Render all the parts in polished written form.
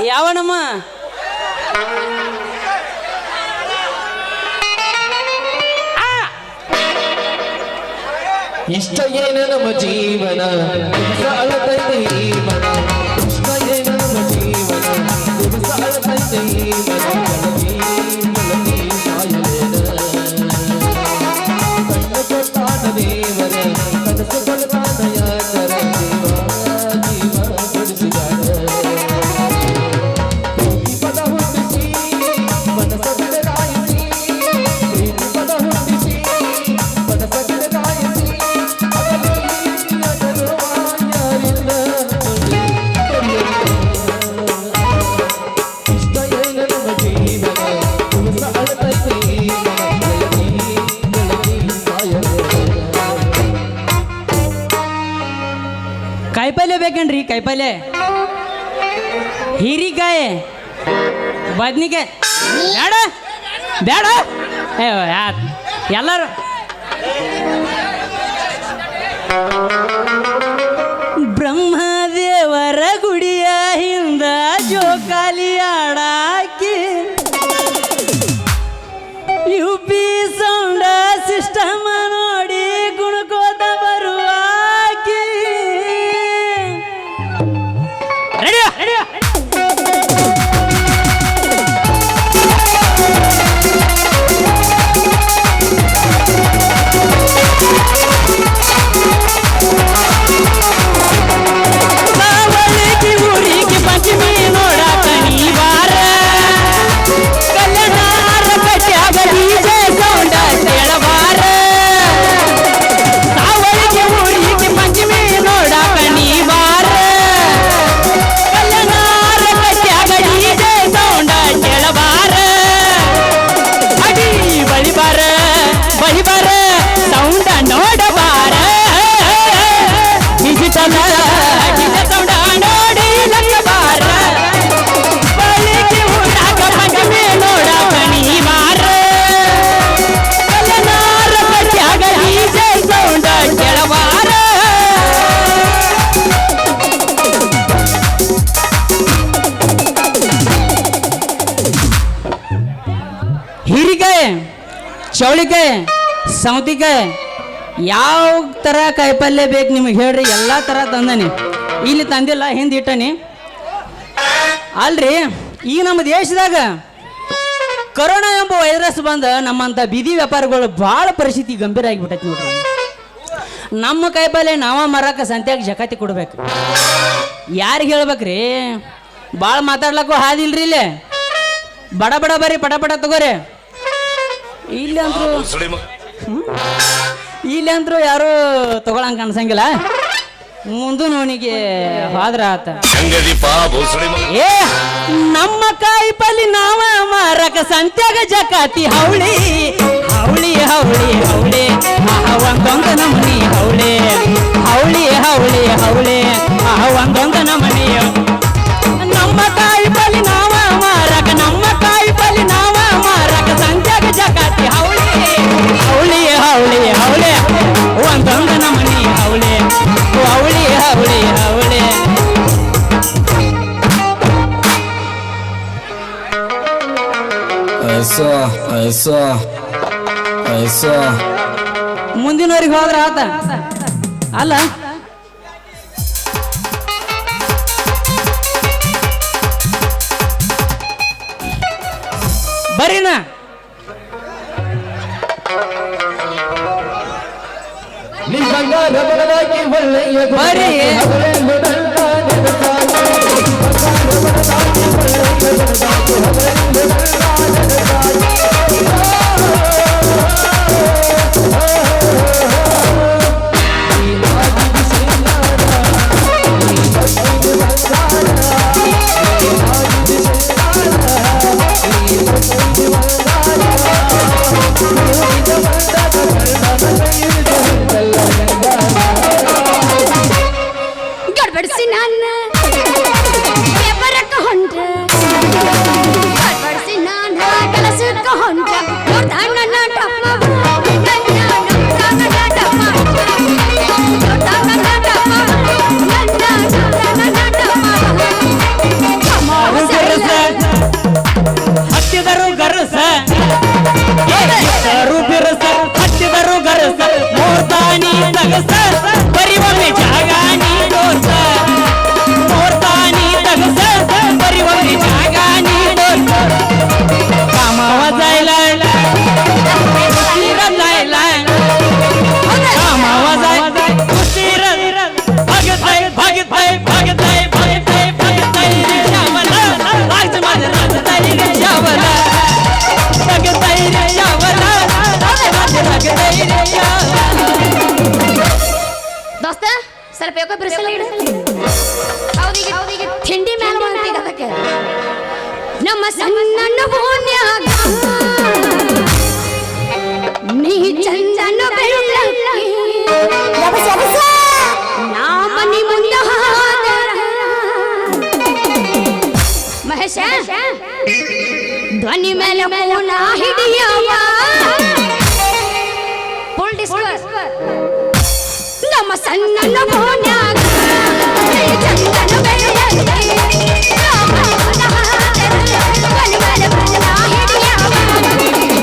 ಯಾವನಮ್ಮ ಇಷ್ಟ ಏನ ನಮ್ಮ ಜೀವನ ಅಳತೈತೆ ಈ ಮನ ಇಷ್ಟ ಏನ ನಮ್ಮ ಜೀವನ ಅಳತೈತೆ ಈ ಮನ ಬೆಳಗಿ ಸಾಯಲೇನ ಕಣ್ಣು ಕೊಟ್ಟಾನ ದೇವರ ಕನಸು ಕೊಡ್ತಾನ ಯಾಕರ ಜೀವ ಕೊಡಿಸಿದಾನ ಪದ ಹುಟ್ಟಿಸಿ ಮನಸ್ಸ ಬೆಳಗಾಯಿಸಿ ಪದ ಹುಟ್ಟಿಸಿ ಮನಸ್ಸ ಬೆಳಗಾಯಿಸಿ ಕಾಯಿಪಲ್ಯ ಬೇಕೇನ್ರಿ ಕಾಯಿಪಲ್ಯ ಹೀರಿಕಾಯಿ ಬದ್ನಿಕಾಯಿ ಬೇಡ ಬೇಡ ಎಲ್ಲರೂ ಬ್ರಹ್ಮದೇವರ ಗುಡಿಯ ಹಿಂದ ಜೋಕಾಲಿ ಆಡಾಕಿ ಯು ಪಿ ಸೌಂಡ ಸಿಸ್ಟಮ್ ನೋಡಿ ಕುಣ್ಕೋತ ಬರುವಾಕಿ ರೆಡಿಯಾ ಹೀರಿಕಾಯಿ ಚೌಳಿಕಾಯಿ ಸೌತಿಕಾಯಿ ಯಾವ ಥರ ಕಾಯಿಪಲ್ಯ ಬೇಕು ನಿಮಗೆ ಹೇಳ್ರಿ ಎಲ್ಲ ಥರ ತಂದನಿ ಇಲ್ಲಿ ತಂದಿಲ್ಲ ಹಿಂದೆ ಇಟ್ಟನಿ ಅಲ್ರಿ ಈಗ ನಮ್ಮ ದೇಶದಾಗ ಕೊರೋನಾ ಎಂಬ ವೈರಸ್ ಬಂದ ನಮ್ಮಂಥ ಬೀದಿ ವ್ಯಾಪಾರಿಗಳು ಭಾಳ ಪರಿಸ್ಥಿತಿ ಗಂಭೀರ ಆಗಿಬಿಟ್ಟೈತಿ ನೋಡ್ರಿ ನಮ್ಮ ಕಾಯಿಪಲ್ಯ ನಾವ ಮರಕ್ಕೆ ಸಂತ್ಯಾಗ ಜಕಾತಿ ಕೊಡ್ಬೇಕು ಯಾರಿಗೆ ಹೇಳ್ಬೇಕ್ರಿ ಭಾಳ ಮಾತಾಡ್ಲಕ್ಕೂ ಹಾದಿಲ್ರಿ ಇಲ್ಲೇ ಬಡ ಬಡ ಬರ್ರಿ ಪಟ ಪಟ ತಗೋರಿ ಇಲ್ಲಂತ್ರು ಯಾರು ತಗೊಳಂಗ ಅನ್ಸಂಗಿಲ್ಲ ಮುಂದೆ ನೋನಿಗೆ ಹೋದ್ರ ಆತ ಏ ನಮ್ಮ ಕಾಯಿ ಪಲ್ಲಿ ನಾವ ಮಾರಕ ಸಂತ್ಯಾಗ ಜಕಾತಿ ಹೌಳಿ ಹೌಳಿ ಹೌಳಿ ಹೌಳಿ ಒಂದೊಂದು ನಮನಿ ಹೌಳಿ ಹೌಳಿ ಹೌಳಿ ಹೌಳಿ ಒಂದೊಂದು ನಮನಿ ನಮ್ಮ ಕಾಯಿ ಪಲ್ಲಿ ನಾವ ಮಾರಕ ನಮ್ಮ ಕಾಯಿ ಪಲ್ಲಿ ನಾವ ಮಾರಕ ಸಂತ್ಯಾಗ ಜಕಾತಿ ಹೌಳಿ ಹೌಳಿ ಹೌಳಿ ಹೌಳಿ ಒಂದೊಂದು ನಮನಿ ಹೌಳಿ ಹೌಳಿ ಹೌಳಿ ಹೌಳಿ ಮುಂದಿನವ್ರಿಗೆ ಹೋದ್ರ ಆತ ಅಲ್ಲ ಬರೀನಾ ಬರ್ರಿ ಗಡ್ಬಡಿಸಿ ನನ್ನ ಪೇಪರಕ್ಕ ಹೊಂಟ್ರ ಗಡ್ಬಡಿಸಿ ನನ್ನ ಕೆಲಸಕ್ಕ ಹೊಂಟ್ರ ನನ್ನ ಟಪ್ಪ ಹೌದೀಗ ತಿಂಡಿ ಮೇಲೆ ಬಂತೀಗ ಅದಕ್ಕೆ ನಮ್ಮ ಸಣ್ಣ ಬೋನ್ಯಾಗ ನೀ ಚಂದನ ಬೆಳ್ಳಕ್ಕಿ ನಾ ಮನಿ ಮುಂದ ಹಾದರ ಮಹೇಶ ಧ್ವನಿ ಮೇಲೆ ಮೌನ ಹಿಡಿಯವ ಫುಲ್ ಡಿಸ್ಕಸ್ ನಮ್ಮ ಸಣ್ಣ ಬೋನ್ಯಾಗ ನೀ ಚಂದನ ಬೆಳ್ಳಕ್ಕಿ ನಾ ಮನಿ ಮುಂದ ಹಾದರ ಧ್ವನಿ ಮೇಲೆ ಮೌನ ಹಿಡಿಯವ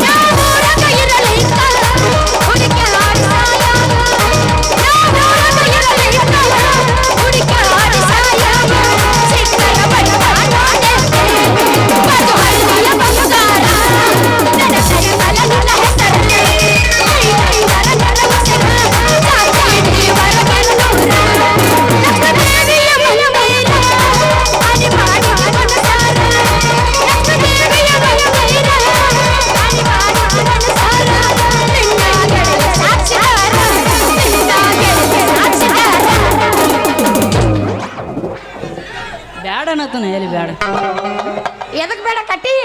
ನಾ ಊರಗ ಇರಲಿಕ್ಕ ಹುಡುಕ ಬ್ಯಾಡ ಅನ್ನತಾನ ಎಲ್ಲಿ ಬ್ಯಾಡ ಎದಕ್ ಬೇಡ ಕಟ್ಟಿ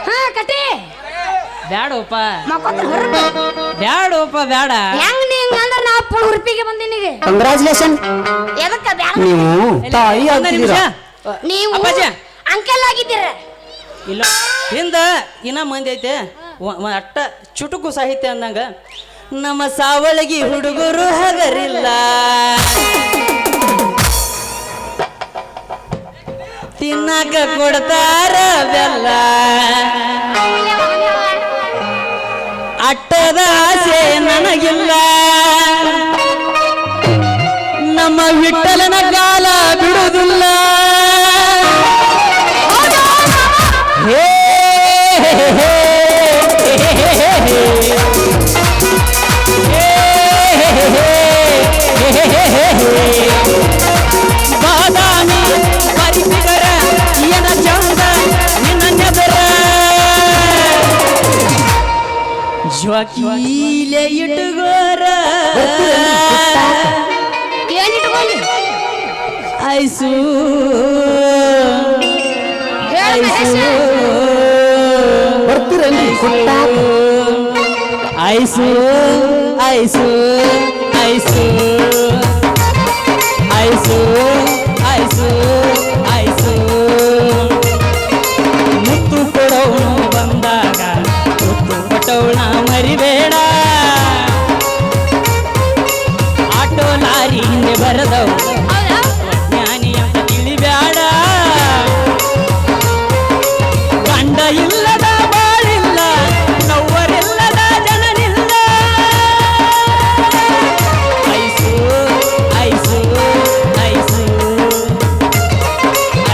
ಹಾ ಕಟ್ಟಿ ಬ್ಯಾಡೋಪ ಮಕ್ಕೋತ್ರ ಹೊರಬ ಬ್ಯಾಡೋಪ ಬ್ಯಾಡ ಹೆಂಗ್ ನೀ ಹಿಂಗಂದ್ರ ನಾ ಪುಲ್ ಹುರ್ಪಿಗೆ ಬಂದಿನಿಗೆ ಕಂಗ್ರಾಚುಲೇಷನ್ ಎದಕ್ಕ ಬ್ಯಾಡ ನೀವು ತಾಯಿ ಒಂದ್ ನಿಮಿಷ ಆಗ್ತೀರಾ ನೀವು ಅಪ್ಪಾಜಿ. ಅಂಕಲ್ ಆಗಿದ್ದೀರ ಇಲ್ಲ ಹಿಂದ ಇನ್ನ ಮಂದಿ ಐತೆ ಅಟ್ಟ ಚುಟುಕು ಸಾಹಿತ್ಯ ಅಂದಂಗ ನಮ್ಮ ಸಾವಳಗಿ ಹುಡುಗರು ಹಗರಿಲ್ಲ ತಿನ್ನಕ ಕೊಡ್ತಾರ ಬೆಲ್ಲ ಅಟ್ಟದ ಆಸೆ ನನಗಿಲ್ಲ ನಮ್ಮ ವಿಠಲನ ಕಾಲ ಬಿಡುವುದಿಲ್ಲ ಹೇ ಬಾದಾಮಿ ಪರಿಪಿಗರ ಏನ ಚಂದ ನಿನ್ನ ನೆದರ ಜ್ವಾಕೀಲೆ ಇಟ್ಟುಗೋರ ಏನಿಟ್ಕೊಳ್ಳಿ ಐಸು ಹೇಳ ಮಹೇಶ ಬರ್ತೀರಲ್ಲಿ ಐಸು ಐಸು ಐಸು ಐಸು ಐಸು ಐಸು ಮುತ್ತು ಕೊಡೋನು ಬಂದಾಗ ಮುತ್ತು ಕೊಟ್ಟವಳ ಮರಿಬೇಡ ಆಟೋ ಲಾರಿ ಹಿಂದೆ ಬರದವು ಹೌದಾ ಜ್ಞಾನಿ ಅಂತ ತಿಳಿಬ್ಯಾಡ ಗಂಡ ಇಲ್ಲದ ಬಾಳಿಲ್ಲ ನವ್ವರಿಲ್ಲದ ಜನನಿಲ್ಲ ಐಸು ಐಸು ಐಸು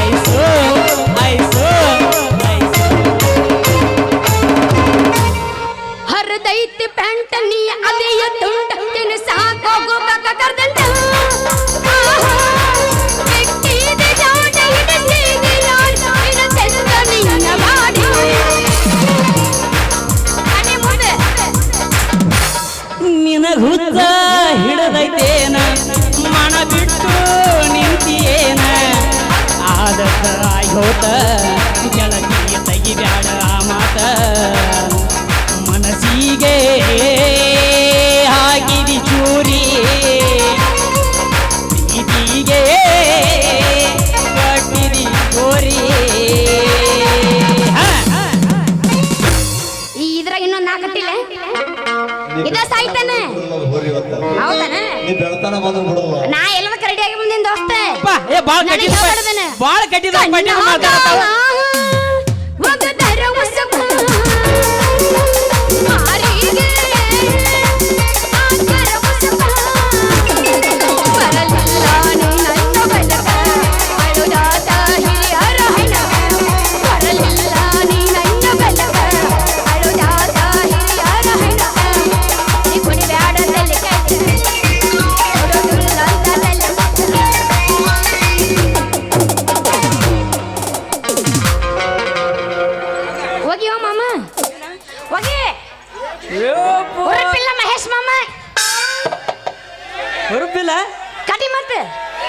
ಐಸು ಐಸು ಐಸು ಹರದೈತಿ ಪ್ಯಾಂಟ ನೀ ಅದೇಯ ತುಂಡ ತಿನ್ನ ಸಾಕೋಗೋ ಕಕ್ಕ ಕರ್ದಂಡ ಬೆಟ್ಟಿದೆ ಜಾಟ ಹಿಡಿಸಿದೆ ಲಾಟ ಹಿಡಿಸೆಂದ ನಿನ್ನ ಮಾಡಿ ಅನೆ ಮುಂದೆ ನಿನಗುತ್ತ ಹಿಡದೈತೇನ ಮನ ಬಿಟ್ಟು ನಿಂತಿಯೇನ ಆದತ್ತ ಆಯ್ಹೋತ ಗೆಳತಿ ತೆಗಿಬ್ಯಾಡ ಆ ಮಾತ ಮನಸ್ಸಿಗೆ ಹಾಕಿದಿ ಚೂರಿ ಪ್ರೀತಿಗೆ ಕಟ್ಟಿದಿ ಗೋರಿ ಇದ್ರಾಗ ಇನ್ನೊಂದು ನಾಲ್ಕಟ್ಟಿಲ್ಲ ಇದ ಸಾಯ್ತಾನೆ ಹೌದಾನ ನೀ ಬೆಳ್ತಾನ ಬಂದು ಬಿಡಲ್ಲ ನಾ ಎಲ್ಲದಕ್ಕೆ ರೆಡಿ ಆಗಿ ಬಂದಿನ ದೋಸ್ತ ಬಾಳ ನನಗೆ ಕಟ್ಟಿದ ಹೇಳ್ಬಿಡ್ದೇನೆ. ಬಾಳ ಕಟ್ಟಿದ ಮಾತಾಡ್ತಾವ ಒಗದರ ಉಸುಕು ಮಾರಿಗೆ ಆಕರ ಉಸುಕು ಬರಲಿಲ್ಲ ನನ್ನ ಬಲಕ ಅಳುದಾತ ಹಿರಿಯರ ಹೆಣಕ ಬರಲಿಲ್ಲ ನೀ ನನ್ನ ಬಲಕ ಅಳುದಾತ ಹಿರಿಯರ ಹೆಣಕ ನೀ ಕುಡಿಬ್ಯಾಡ ತಲೆ ಕೆಟ್ಟ ಕೊಡೋದಿಲ್ಲ ತಲೆ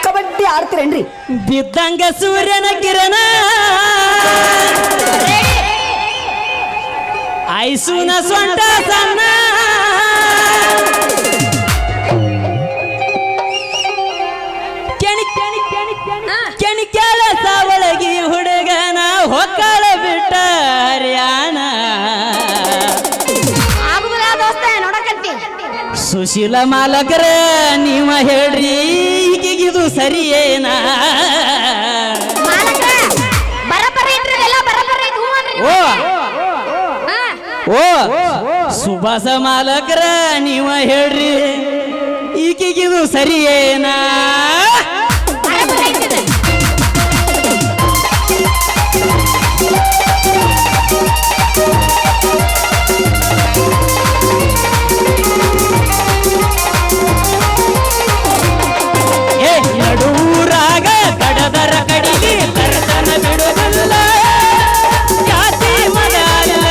ಕಬಡ್ಡಿ ಆಡ್ತೀರೇನ್ರಿ? ಬಿದ್ದಂಗ ಸೂರ್ಯನ ಕಿರಣ ಐಸುನ ಸೊಂಟ ಸಣ್ಣ ಕೆಣಿ ಕೆಲಸ ಒಳಗಿ ಹುಡುಗನ ಹೊಕ್ಕಳ ಬಿಟ್ಟ ಹರ್ಯಾಣ ಸುಶೀಲ ಮಾಲಕರ ನೀವ ಹೇಳ್ರಿ ಈಗಿದು ಸರಿಯೇನಾ? ಓ ಓ ಸುಭಾಸ ಮಾಲಕರ ನೀವ ಹೇಳ್ರಿ ಈಗಿದು ಸರಿಯೇನಾ? ನಡೂರಾಗ ಕಡದರ ಕಡಿಲಿ ಕರ್ತನ ಬಿಡುವುದಿಲ್ಲ ಜಾತಿ ಮದಾಲಿಲ್ಲ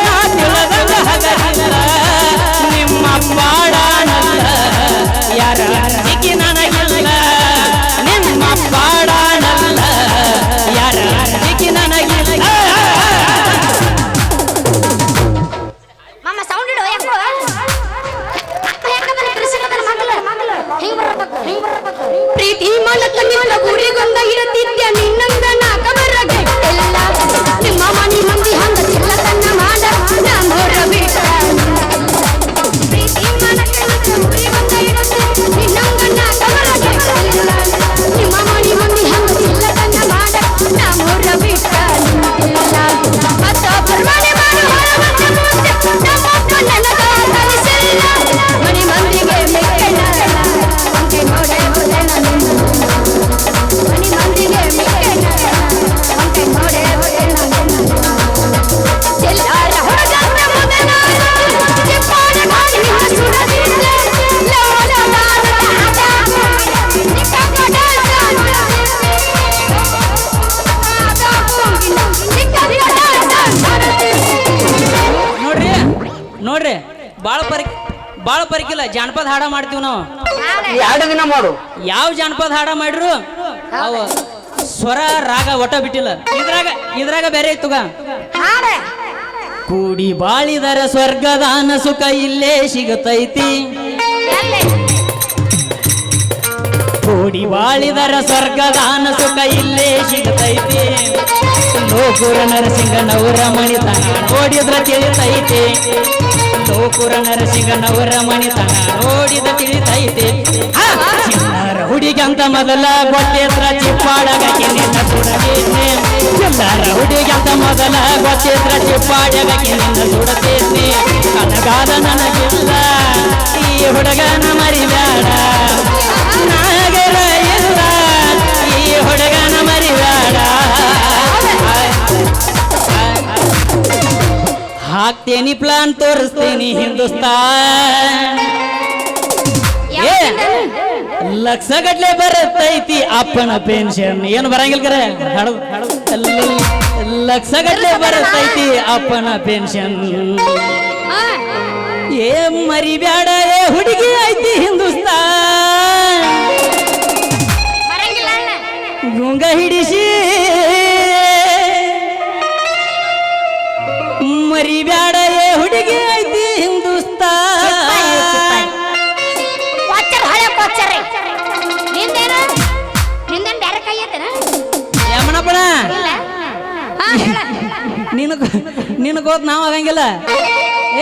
ನಾ ತಿಳಿದಂಗ ಹಗಲಿಲ್ಲ ನಿಮ್ಮ ಪಾಡಾನಲ್ಲ ಯಾರ ಸಿಕ್ಕಿ ನನಗಿಲ್ಲ ನಿಮ್ಮ ಪಾಡಾನಲ್ಲ ಯಾರ ಸಿಕ್ಕಿ ನನಗಿಲ್ಲ. ಮಾಮ ಸೌಂಡ್ ಇಡು ಯಾಕೋ ಪ್ರೀತಿ ಮಾಡಕ ನಿನ್ನ ಗುರಿಗೊಂದ ಇರತಿದ್ಯ ನಿನ್ನಂದ ನಾಕವರಗೆ ಎಲ್ಲ ನಿಮ್ಮ ಮನಿ ಮಂದಿ ಹಂಗ ಚಿಲ್ಲತನ್ನ ಮಾಡ ನಮ್ಮೋರ ಬಿಟ್ಟ ಪ್ರೀತಿ ಮಾಡಕ ನಿನ್ನ ಗುರಿಗೊಂದ ಇರತಿದ್ಯ ನಿನ್ನಂದ ನಾಕವರಗೆ ಎಲ್ಲ ನಿಮ್ಮ ಮನಿ ಮಂದಿ ಹಂಗ ಚಿಲ್ಲತನ್ನ ಮಾಡ ನಮ್ಮೋರ ಬಿಟ್ಟ ಎಲ್ಲ ಮತ್ತ ಪರಮಾನೆ ಮಾಡು ಹೊರವಂತ ಮುಂದೆ ನಮ್ಮಪ್ಪ ನನಗ ಕಲಿಸಿಲ್ಲ ಮನಿ ಮಂದಿಗೆ ಮೆಕ್ಕನ ಅಂತೆ ನೋಡೆ ಮುದೆ ನನ್ನ ಮನಿ ಮಂದಿಗೆ ಮೆಕ್ಕನ ಅಂತೆ ನೋಡೆ ಮುದೆ ನನ್ನ ಎಲ್ಲಾರ ಹೊರಗಂತ ಮುದೆ ನಾನು ಚಿಪ್ಪಾಡ ಮಾಡಿ ನಿನ್ನ ಸುಡದಿದ್ದೆ ಲೋಲ ಲಾಲ ನೋಡ್ರಿ ನೋಡ್ರಿ ಬಾಳ ಪರಿಕಿಲ್ಲ ಜಾನಪದ ಹಾಡ ಮಾಡ್ತೀವಿ ನಾವು. 2 ದಿನ ಮಾಡು. ಯಾವ ಜಾನಪದ ಹಾಡ ಮಾಡ್ರು ಅವ ಸ್ವರ ರಾಗ ಒಟ್ಟ ಬಿಟ್ಟಿಲ್ಲ. ಇದ್ರಾಗ ಬೇರೆ ಇತ್ತುಗ ಕೂಡಿ ಬಾಳಿದರ ಸ್ವರ್ಗದಾನ ಸುಖ ಇಲ್ಲೇ ಸಿಗತೈತಿ ಕೂಡಿ ಬಾಳಿದರ ಸ್ವರ್ಗದಾನ ಸುಖ ಇಲ್ಲೇ ಸಿಗತೈತಿ ಲೋಕುರ ನರಸಿಂಗನವರ ಮಣಿತನ ನೋಡಿದ್ರ ತಿಳಿತೈತೆ ಲೋಕುರ ನರಸಿಂಗನವರ ಮಣಿತನ ನೋಡಿದ ತಿಳಿತೈತೆ ಚಿನ್ನಾರ ಹುಡುಗಂತ ಮೊದಲ ಗೊತ್ತಿದ್ರ ಚಿಪ್ಪಾಡಗಕ್ಕೆ ನಿನ್ನ ಸುಡತೇನೆ ಚಿನ್ನಾರ ಹುಡುಗಂತ ಮೊದಲ ಗೊತ್ತಿದ್ರ ಚಿಪ್ಪಾಡಗಕ್ಕೆ ನಿನ್ನ ಸುಡತೇನೆ ಕನಗಾದ ನನಗಿಲ್ಲ ಈ ಹುಡುಗನ ಮರಿಬೇಡ ನಾಗರ ಇಲ್ಲ ಈ ಹುಡುಗನ ಮರಿಬೇಡ ಹಾಕ್ತೇನಿ ಪ್ಲಾನ್ ತೋರಿಸ್ತೇನಿ ಹಿಂದೂಸ್ತಾನ್ ಲಕ್ಷ ಗಟ್ಲೆ ಬರತೈತಿ ಅಪ್ಪನ ಪೆನ್ಷನ್ ಏನು ಬರಂಗಿಲ್ಲ ಕರೆ ಲಕ್ಷ ಗಟ್ಲೆ ಬರತೈತಿ ಅಪ್ಪನ ಪೆನ್ಷನ್ ಏ ಮರಿಬ್ಯಾಡ ಏ ಹುಡುಗಿ ಐತಿ ಹಿಂದೂಸ್ತಾನ್ ಗುಂಗ ಹಿಡಿಸಿ ಮರಿಬ್ಯಾಡ ಏ ಹುಡುಗಿ ಐತಿ ಹಿಂದೂಸ್ತಾನ್ ಯಮನಪ್ಪಣ ನಿನ್ನ ಕೋತ್ ನಾವು ಆಗಂಗಿಲ್ಲ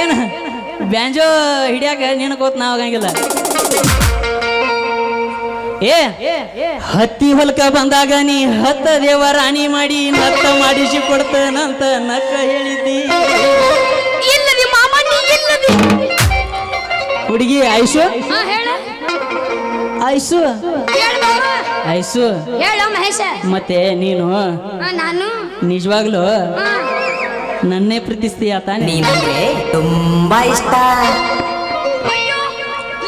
ಏನು ಬ್ಯಾಂಜೋ ಹಿಡಿಯಾಕ ನಿನ್ನ ಕೋತ್ ನಾವು ಆಗಂಗಿಲ್ಲ ಏ ಹತ್ತಿ ಹೊಲಕ ಬಂದಾಗ ನೀ ಹತ್ತ ದೇವರಾಣಿ ಮಾಡಿ ನತ್ತ ಮಾಡಿಸಿ ಕೊಡ್ತೇನಂತ ನಕ್ಕ ಹೇಳಿದ್ದಿ ಹುಡುಗಿ ಐಸು ಐಸು ಐಸು ಮತ್ತೆ ನೀನು ನಾನು ನಿಜವಾಗ್ಲು ನನ್ನೇ ಪ್ರೀತಿಸ್ತೀಯ ತಾನೇ? ನೀನಂದ್ರೆ ತುಂಬಾ ಇಷ್ಟ. ಅಯ್ಯೋ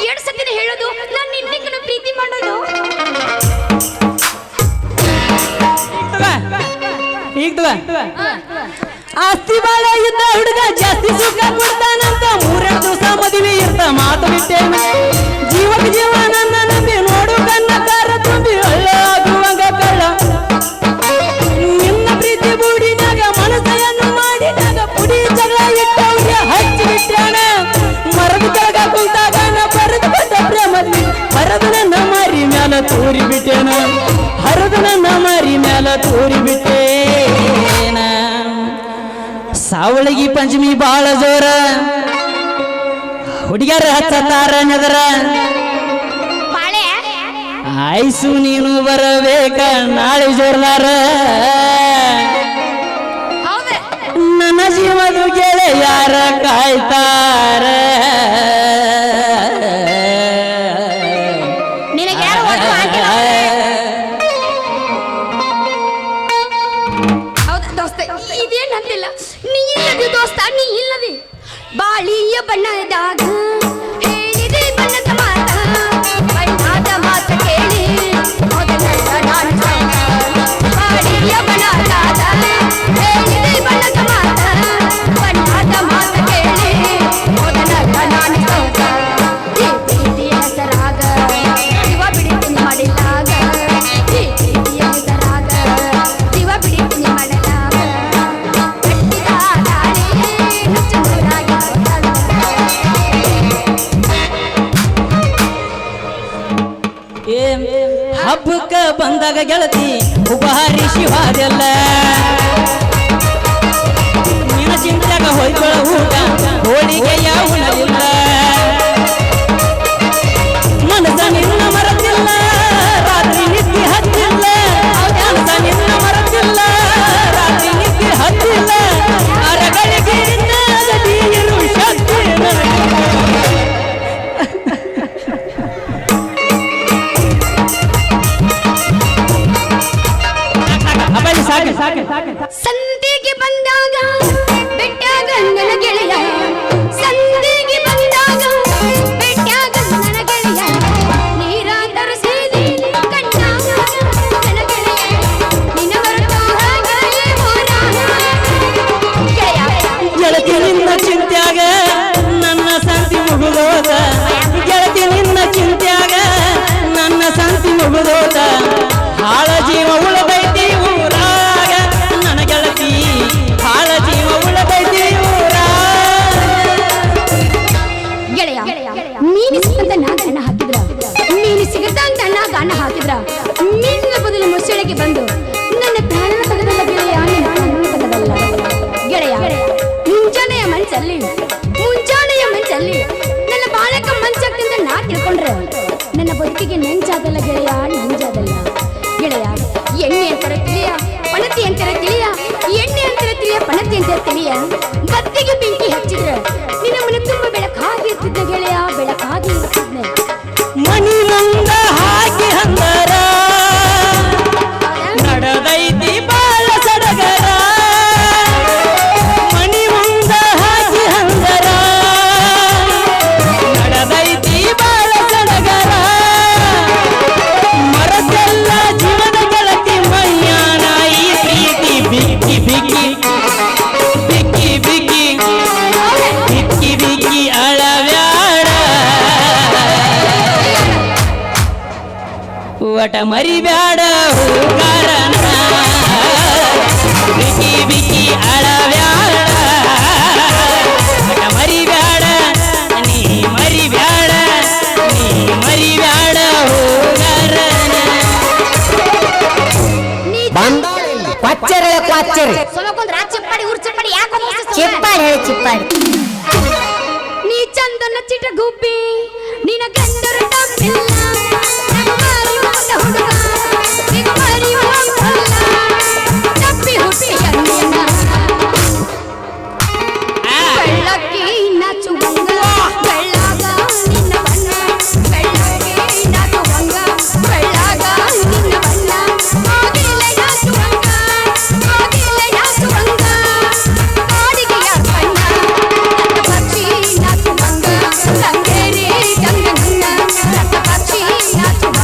ಎರಡು ಸತಿನ ಹೇಳೋದು ನಾನು ನಿನ್ನನ್ನು ಪ್ರೀತಿ ಮಾಡೋದು. ಈಗ ಆಸ್ತಿ ಬಾಳ ಇದ್ದ ಹುಡುಗ ಜಾಸ್ತಿ ಸುಖ ಕೊಡ್ತಾನಂತ 3 ದಿವಸ ಮದುವೆ ಇರ್ತ ಮಾತು ಬಿಟ್ಟೇನ ಜೀವಕ್ಕೆ ಜೀವ ನನ್ನ ನಂಬಿ ನೋಡು ಕಣ್ಣ ಬಿಟ್ಟೇನ ಹರಿದು ನನ್ನ ಮರಿ ಮ್ಯಾಲ ತೂರಿ ಬಿಟ್ಟೇನ ಸಾವಳಗಿ ಪಂಚಮಿ ಬಾಳ ಜೋರ ಹುಡುಗ್ಯಾರ ಹಚ್ಚತಾರ ನೆದರ ಬಾಳೆ ಆಯ್ಸು ನೀನು ಬರಬೇಕ ನಾಳೆ ಜೋರ್ದಾರ ಹೌದ ನನ್ನ ಜೀವದ ಗೆಳೆಯಾರ ಕಾಯ್ತಾರ ನಿನಗೆ ಯಾರು ಒಟ್ಟು ಆಗಿಲ್ಲ ಹೌದಾ ದೋಸ್ತ ಇದೇನಂತಿಲ್ಲ ನೀ ಇಲ್ಲದಿ ದೋಸ್ತ ನೀ ಇಲ್ಲದಿ ಬಾಳಿಯ ಬಣ್ಣದಾಗ ಹೇಳಿದೆ ಬಣ್ಣದ ಮಾತ ಬಣ್ಣದ ಮಾತ ಕೇಳಿ ಮೊದಲೆಲ್ಲ ನಾನು ಬಾಳಿಯ ಬಣ್ಣದಾಗ ಹೇಳಿದೆ ಬಣ್ಣದ ಮಾತ ಬಣ್ಣದ ಮಾತ ಕೇಳಿ ಮೊದಲೆಲ್ಲ ನಾನು ಸೌತ ಈ ಪ್ರೀತಿಯ ಹೆಸರಾಗ ಶಿವ ಬಿಡಿತೀನಿ ಮಾಡಿದಾಗ ಈ ಪ್ರೀತಿಯ ಹೆಸರಾಗ ಶಿವ ಬಿಡಿತೀನಿ ಮಾಡಲಾಗ ಕಟ್ಟಿದ ದಾಳಿ ಚಂದ್ರನಾಗಿ ಏ ಹಬ್ಬಕ್ಕ ಬಂದಾಗ ಗೆಳತಿ ಉಪಹಾರಿ ಶಿವಾದೆಲ್ಲ ನಿನ್ನ ಚಿಂತ್ಯಾಗ ಹೋಯ್ಕೊಳ ಊಟ ಹೋಳಿಗೆಯ ಉಣಲಿಲ್ಲ ಮನಸ ನಿನ್ನ ಮರತಿಲ್ಲ ರಾತ್ರಿ ನಿದ್ದೆ ಹತ್ತಿಲ್ಲ ಮನಸ ನಿನ್ನ ಮರತಿಲ್ಲ ರಾತ್ರಿ ನಿದ್ದೆ ಹತ್ತಿಲ್ಲ ಅರಗಳಿಗೆ ಇರು ಶಕ್ತಿ ಸಾಕು ಸಾಕು ಸಾಕು ಸಂತೆಗೆ ಬಂದಾಗ ಬೆಟ್ಟಾಗ ನನ್ನ ಗೆಳೆಯ ಸಂತೆಗೆ ಬಂದಾಗ ಬೆಟ್ಟಾಗ ನನ್ನ ಗೆಳೆಯ ನೀರ ತರಿಸಿದೆ ಕಣ್ಣಾಗ ನನ್ನ ಗೆಳೆಯ ನಿನ್ನ ಹೊರತು ಹಾಗೆ ಊರ ಗೆಳೆಯ ಗೆಳತಿ ನಿನ್ನ ಚಿಂತ್ಯಾಗ ನನ್ನ ಸಂತಿ ಮುಗಿದೋದ ಗೆಳತಿ ನಿನ್ನ ಚಿಂತ್ಯಾಗ ನನ್ನ ಸಂತಿ ಮುಗಿದೋದ ಹಾಳ ಜೀವ ಉಳದೈತಿ ಊರಾಗ ನನ್ನ ಗೆಳತಿ ಹಾಳ ಜೀವ ಉಳದೈತಿ ಗೆಳೆಯ ನೀನು ಸಿಕ್ಕಂತ ನಾ ಗಣ್ಣ ಹಾಕಿದ್ರ ನೀನು ಸಿಗದಂತ ನಾ ಗಣ್ಣ ಹಾಕಿದ್ರ ನಿನ್ನ ಬದಲು ಮುಚ್ಚಳಿಗೆ ಬಂದು ನನ್ನ ಪ್ರಾಣ ತಗದಲ್ಲ ಗೆಳೆಯ ನಿನ್ನ ಪ್ರಾಣ ತಗದಲ್ಲ ಗೆಳೆಯ ಮುಂಜಾನೆಯ ಮನಸ್ಸಲ್ಲಿ ನನ್ನ ಬಾಳಕ ಮಂಚಾಗ್ತಿಂದ ನಾ ತಿಳ್ಕೊಂಡ್ರೆ ನನ್ನ ಬದುಕಿಗೆ ನಂಜಾದಲ್ಲ ಗೆಳೆಯ ನಂಜಾದಲ್ಲ ಗೆಳೆಯ ಎಣ್ಣೆ ಅಂತರ ತಿಳಿಯ ಪಣತಿ ಅಂತರ ತಿಳಿಯ ಎಣ್ಣೆ ಅಂತರ ತಿಳಿಯ ಪಣತಿ ಅಂತರ ತಿಳಿಯ ಬತ್ತಿಗೆ ಬೆಂಕಿ ಹಚ್ಚಿದ್ರೆ ನಿನ್ನ ಮನೆ ತುಂಬ ಬೆಳಕಾಗಿರ್ತಿದ್ದ ಗೆಳೆಯ ಬೆಳಕಾಗಿ ಇರ್ತಿದ್ನೆ ಮನಿ ಮುಂದ ಹಾಕಿ ಹಂದರ ನಡದೈತಿ ಬಾಳ ಸಡಗರ ಮನಿ ಮುಂದ ಹಾಕಿ ಹಂದರ ನಡದೈತಿ ಬಾಳ ಸಡಗರ ಮರಸೆಲ್ಲ ಜೀವನ ಗೆಳತಿ ಮಯ್ಯಾನ ಈ ಪ್ರೀತಿ ಬಿಕ್ಕಿ ಬಿಕ್ಕಿ ಬಿಕ್ಕಿ ಬಿಕ್ಕಿ ಬಿಕ್ಕಿ ಬಿಕ್ಕಿ ಅಳವ್ಯಾಡ ಒಟ ಮರಿಬ್ಯಾಡ ಹೂಗಾರನ ಬಿಕ್ಕಿ ಬಿಕ್ಕಿ ಅಳವ್ಯಾಡ ಒಟ ಮರಿಬ್ಯಾಡ ನೀ ಮರಿಬ್ಯಾಡ ನೀ ಮರಿಬ್ಯಾಡ ಹೂಗಾರನ ಕ್ವಾಚ್ಚರೆ ಕ್ವಾಚ್ಚರೆ ಸೊಲಕೊಂದ್ ರಾಜ ಚಿಪ್ಪಾಡಿ ಊರ್ ಚಿಪ್ಪಾಡಿ ಯಾಕೆ ಚಿಪ್ಪಾಡಿ ಹೇಳಿ ಚಿಪ್ಪಾಡಿ ನೀ ಚಂದನ ಚಿಟ ಗುಬ್ಬಿ ನಿನ ಗಂಡರ ತಪ್ಪಿಲ್ಲ ನಗಮಾರಿ ಮಾಡ ಹುಡುಗ ನಿಗಮಾರಿ ಮಾಡ ತಪ್ಪಿ ಹುಟ್ಟಿ ಅಂದಿನ ಬೆಳ್ಳಕ್ಕಿ ನಾಚುವಂಗ ಬೆಳ್ಳಾಗ ನಿನ್ನ ಬಣ್ಣ ಬೆಳ್ಳಕ್ಕಿ ನಾಚುವಂಗ ಬೆಳ್ಳಾಗ ನಿನ್ನ ಬಣ್ಣ ಆಗಿಲ್ಲ ನಾಚುವಂಗ ಆಗಿಲ್ಲ ನಾಚುವಂಗ ಆಡಿಗೆಯ ಬಣ್ಣ ನನ್ನ ಪಕ್ಷಿ ನಾಚುವಂಗ ಗಂಗೇರಿ ಗಂಗನನ್ನ ನನ್ನ ಪಕ್ಷಿ ನಾಚುವಂಗ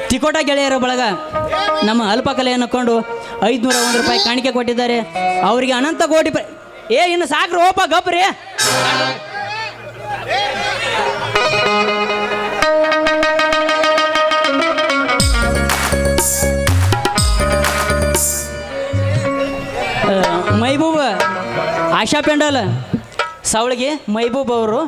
ತಿಕೋಟ ಗೆಳೆಯರ ಬಳಗ ನಮ್ಮ ಅಲ್ಪಕಲೆಯನ್ನು ಕೊಂಡು 501 ರೂಪಾಯಿ ಕಾಣಿಕೆ ಕೊಟ್ಟಿದ್ದಾರೆ. ಅವರಿಗೆ ಅನಂತ ಕೋಟಿ ಇನ್ನು ಸಾಕ್ರಿ ಓಪ ಗಪ್ರಿ. ಮೈಬೂಬ್ ಆಶಾ ಪೆಂಡಲ್ ಸಾವಳಿಗೆ ಮೈಬೂಬ್ ಅವರು